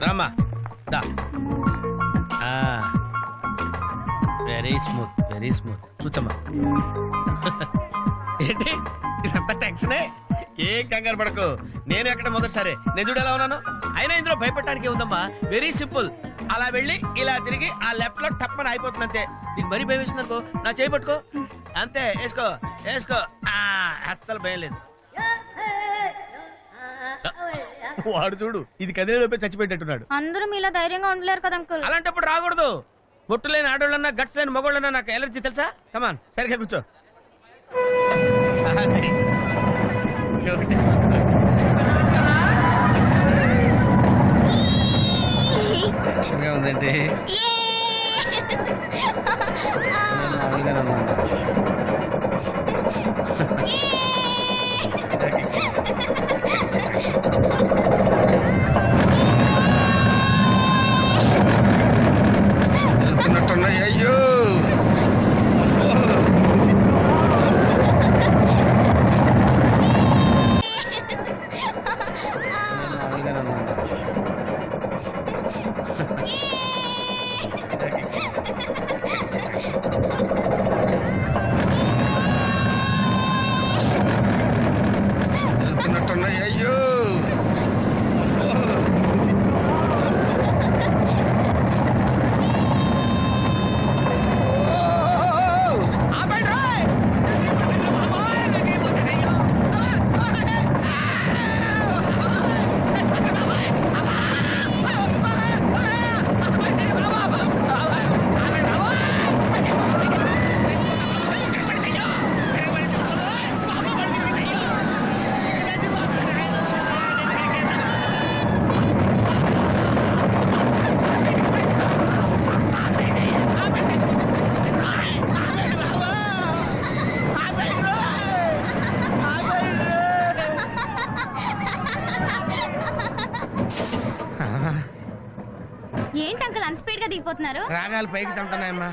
రామా దా. Very smooth కూర్చోమ్మా. ఏంటి ఇదంతా టెన్షనే? ఏం కంగారు పడకు, నేను ఎక్కడ మొదటిసారి నేను చూడు ఎలా ఉన్నాను. అయినా ఇందులో భయపడటానికి ఉందమ్మా, వెరీ సింపుల్. అలా వెళ్ళి ఇలా తిరిగి ఆ లెఫ్ట్ లో టప్పని అయిపోతుంది అంతే. నీకు మరీ భయం వేసింది అనుకో, నా చేయి పట్టుకో అంతే. వేసుకో అస్సలు భయం లేదు. వాడు చూడు, ఇది కదిలేలోపే చచ్చిపెట్టేట్టున్నాడు. అందరూ మీలా ధైర్యంగా ఉండలేరు కదా అంకుల్. అలాంటప్పుడు రాకూడదు. పొట్టు లేని ఆడోళ్ళన్నా గట్స్ లేని మగోళ్ళన్నా నాకు ఎలర్జీ తెలుసా. కమాన్ సరిగ్గా కూర్చో. టెన్షన్గా ఉందండి. అయ్యో అయ్యో ఏంటి అంకుల్ అంత స్పీడ్ గా దిగిపోతున్నారు? రాగాలు పైకి తంటున్నాయమ్మా.